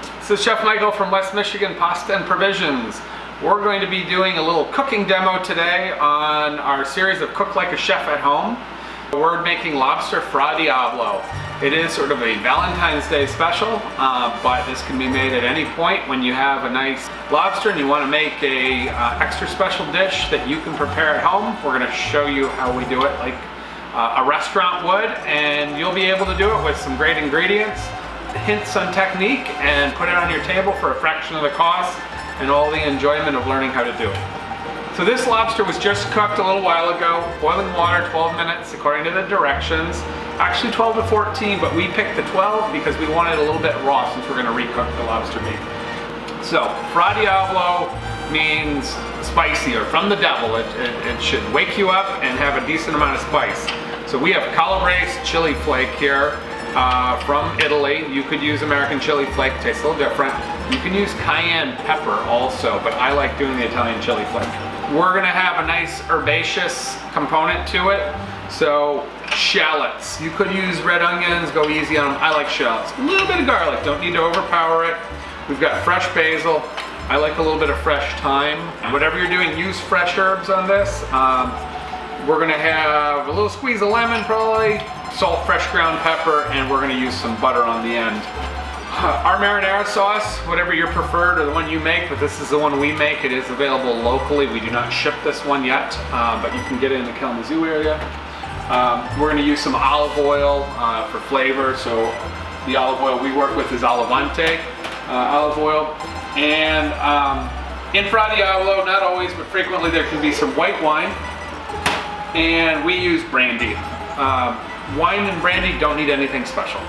This is Chef Michael from West Michigan Pasta and Provisions. We're going to be doing a little cooking demo today on our series of Cook Like a Chef at Home. We're making Lobster Fra Diavolo. It is sort of a Valentine's Day special, but this can be made at any point when you have a nice lobster and you want to make a extra special dish that you can prepare at home. We're going to show you how we do it like a restaurant would, and you'll be able to do it with some great ingredients, hints on technique, and put it on your table for a fraction of the cost and all the enjoyment of learning how to do it. So this lobster was just cooked a little while ago, boiling water 12 minutes according to the directions. Actually 12 to 14, but we picked the 12 because we wanted a little bit raw since we're going to recook the lobster meat. So Fra Diavolo means spicy or from the devil. It should wake you up and have a decent amount of spice. So we have calabrese chili flake here from Italy. You could use American chili flake, tastes a little different. You can use cayenne pepper also, but I like doing the Italian chili flake. We're gonna have a nice herbaceous component to it. So shallots, you could use red onions, go easy on them. I like shallots. A little bit of garlic, don't need to overpower it. We've got fresh basil. I like a little bit of fresh thyme. Whatever you're doing, use fresh herbs on this. We're gonna have a little squeeze of lemon probably, salt, fresh ground pepper, and we're gonna use some butter on the end. Our marinara sauce, whatever your preferred or the one you make, but this is the one we make. It is available locally. We do not ship this one yet, but you can get it in the Kalamazoo area. We're gonna use some olive oil for flavor. So the olive oil we work with is Olivante olive oil. And in Fra Diavolo, not always, but frequently there can be some white wine. And we use brandy. Wine and brandy don't need anything special.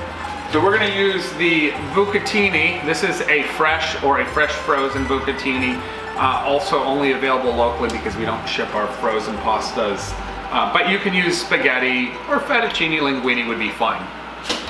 So we're going to use the Bucatini. This is a fresh or a fresh frozen Bucatini. Also only available locally because we don't ship our frozen pastas. But you can use spaghetti or fettuccine linguine would be fine.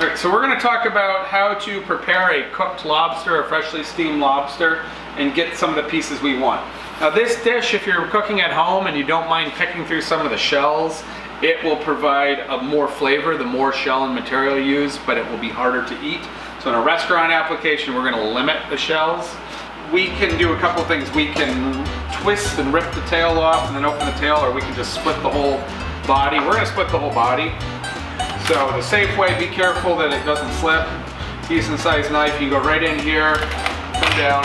All right, so we're going to talk about how to prepare a cooked lobster, a freshly steamed lobster, and get some of the pieces we want. Now this dish, if you're cooking at home and you don't mind picking through some of the shells, it will provide a more flavor the more shell and material you use, but it will be harder to eat. So in a restaurant application, we're going to limit the shells. We can do a couple things. We can twist and rip the tail off and then open the tail, or we can just split the whole body. We're going to split the whole body. So the safe way, be careful that it doesn't slip. Decent sized knife, you can go right in here, come down,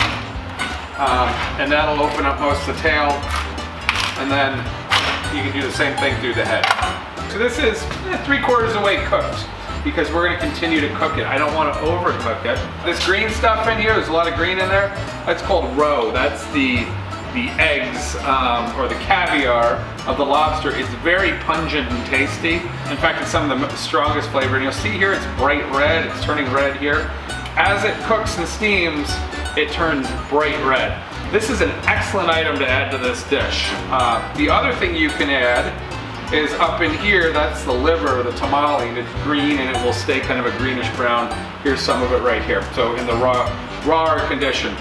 and that'll open up most of the tail, and then you can do the same thing through the head. So this is 3/4 the way cooked because we're going to continue to cook it. I don't want to overcook it. This green stuff in here, there's a lot of green in there. That's called roe. That's the eggs or the caviar of the lobster. It's very pungent and tasty. In fact, it's some of the strongest flavor. And you'll see here it's bright red. It's turning red here. As it cooks and steams, it turns bright red. This is an excellent item to add to this dish. The other thing you can add is up in here, that's the liver, the tamale, and it's green and it will stay kind of a greenish brown. Here's some of it right here. So in the raw condition.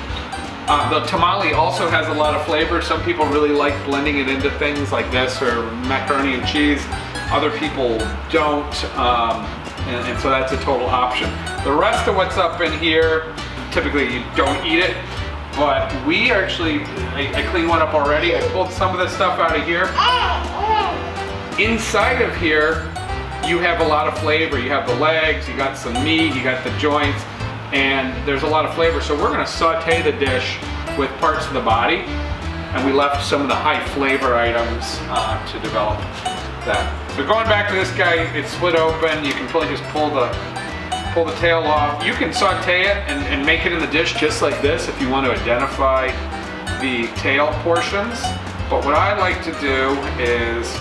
The tamale also has a lot of flavor. Some people really like blending it into things like this or macaroni and cheese. Other people don't, and so that's a total option. The rest of what's up in here, typically you don't eat it. But we actually, I cleaned one up already. I pulled some of this stuff out of here. Inside of here, you have a lot of flavor. You have the legs, you got some meat, you got the joints, and there's a lot of flavor. So we're gonna saute the dish with parts of the body, and we left some of the high flavor items to develop that. So going back to this guy, it's split open. You can probably just pull the tail off. You can saute it and make it in the dish just like this if you want to identify the tail portions. But what I like to do is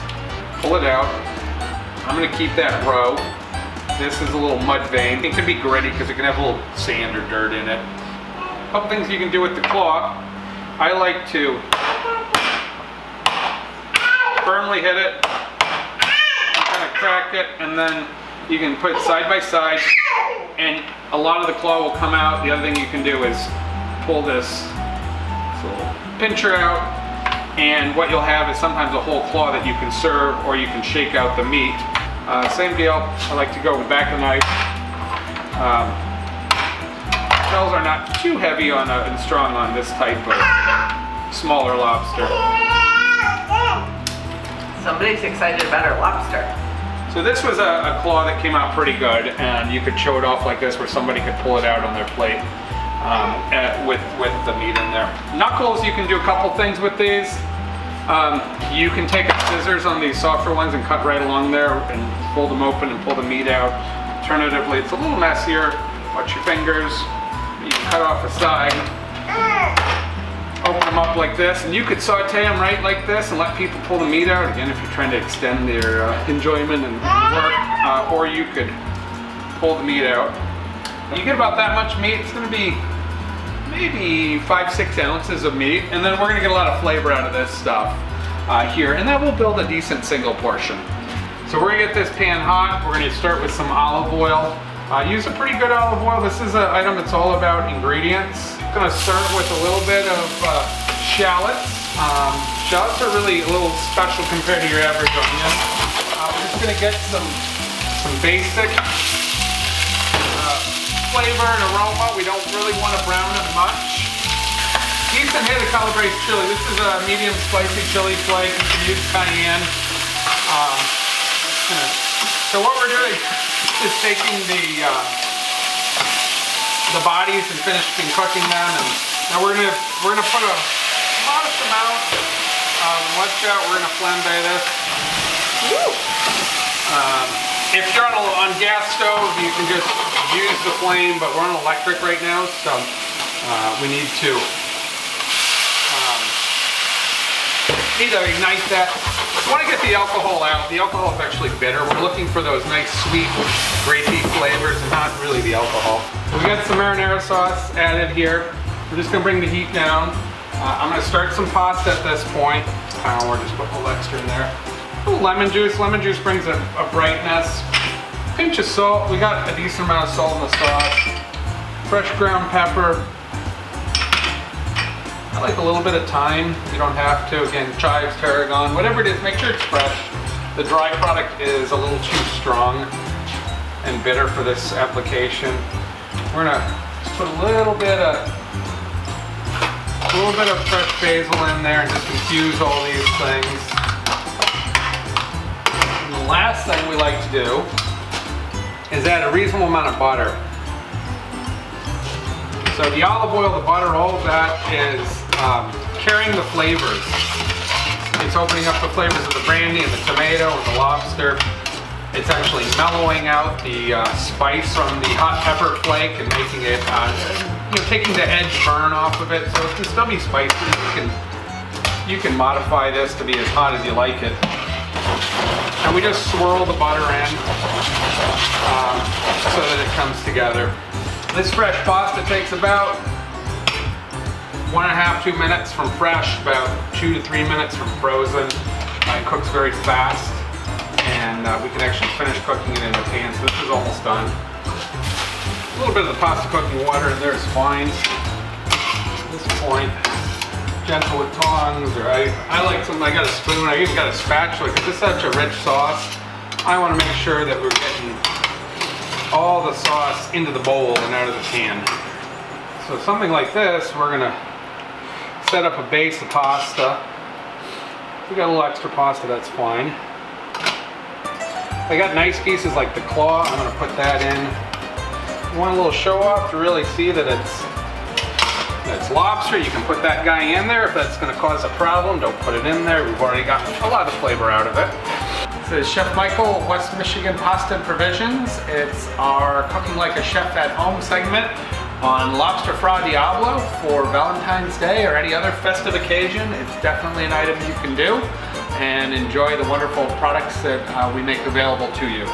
pull it out. I'm going to keep that roe. This is a little mud vein. It can be gritty because it can have a little sand or dirt in it. A couple things you can do with the claw. I like to firmly hit it, kind of crack it, and then you can put it side by side, and a lot of the claw will come out. The other thing you can do is pull this little pincher out, and what you'll have is sometimes a whole claw that you can serve, or you can shake out the meat. Same deal, I like to go with the back of the knife, shells are not too heavy on and strong on this type of smaller lobster. Somebody's excited about our lobster. So this was a claw that came out pretty good, and you could show it off like this where somebody could pull it out on their plate with the meat in there. Knuckles, you can do a couple things with these. You can take scissors on these softer ones and cut right along there and fold them open and pull the meat out. Alternatively, it's a little messier. Watch your fingers. You can cut off a side. Open them up like this, and you could saute them right like this and let people pull the meat out. Again, if you're trying to extend their enjoyment and work, or you could pull the meat out. You get about that much meat. It's going to be maybe 5-6 ounces of meat, and then we're going to get a lot of flavor out of this stuff here, and that will build a decent single portion. So we're going to get this pan hot. We're going to start with some olive oil. Use a pretty good olive oil. This is an item that's all about ingredients. I'm going to start with a little bit of shallots. Shallots are really a little special compared to your average onion. We're just going to get some basic flavor and aroma. We don't really want to brown it much. Decent hit of calabrese chili. This is a medium spicy chili flake. You can use cayenne. So what we're doing is taking the bodies and finishing cooking them, and now we're gonna put a modest amount. Watch out, we're gonna flambe this. If you're on gas stove, you can just use the flame, but we're on electric right now, so we need to ignite that. We want to get the alcohol out. The alcohol is actually bitter. We're looking for those nice sweet, grapey flavors and not really the alcohol. We got some marinara sauce added here. We're just going to bring the heat down. I'm going to start some pasta at this point. We're just putting a little extra in there. A little lemon juice. Lemon juice brings a brightness. Pinch of salt. We got a decent amount of salt in the sauce. Fresh ground pepper. I like a little bit of thyme. You don't have to. Again, chives, tarragon, whatever it is, make sure it's fresh. The dry product is a little too strong and bitter for this application. We're gonna just put a little bit of fresh basil in there and just infuse all these things. And the last thing we like to do is add a reasonable amount of butter. So the olive oil, the butter, all of that is carrying the flavors. It's opening up the flavors of the brandy and the tomato and the lobster. It's actually mellowing out the spice from the hot pepper flake and making it, taking the edge burn off of it. So it can still be spicy. You can modify this to be as hot as you like it. And we just swirl the butter in so that it comes together. This fresh pasta takes about 1.5–2 minutes from fresh, about 2 to 3 minutes from frozen. It cooks very fast, and we can actually finish cooking it in the pan. So this is almost done. A little bit of the pasta cooking water in there is fine. At this point, gentle with tongs, or I like something. I got a spoon. I even got a spatula because it's such a rich sauce. I want to make sure that we're getting all the sauce into the bowl and out of the pan. So something like this, we're gonna set up a base of pasta. If we got a little extra pasta, that's fine. I got nice pieces like the claw. I'm gonna put that in. You want a little show off to really see that it's lobster. You can put that guy in there. If that's gonna cause a problem, don't put it in there. We've already got a lot of flavor out of it. This is Chef Michael, West Michigan Pasta and Provisions. It's our Cooking Like a Chef at Home segment on Lobster Fra Diavolo for Valentine's Day or any other festive occasion. It's definitely an item you can do and enjoy the wonderful products that we make available to you.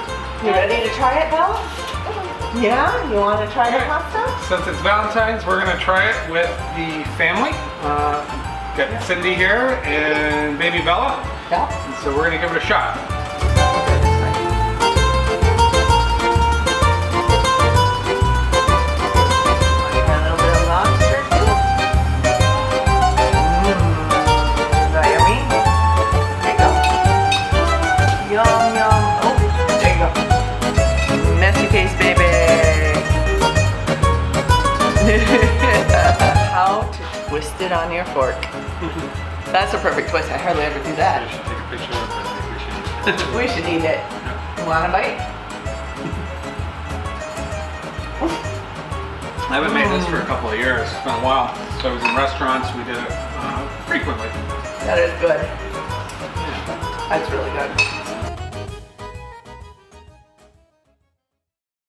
You ready to try it, Bella? Yeah? You want to try the pasta? Since it's Valentine's, we're going to try it with the family. Got Cindy here and baby Bella. Yeah. And so we're going to give it a shot. How to twist it on your fork. That's a perfect twist. I hardly ever do I that. should take a picture of it. I think we should. We should eat it. You want a bite? I haven't made this for a couple of years. It's been a while. So I was in restaurants. We did it frequently. That is good. Yeah. That's really good.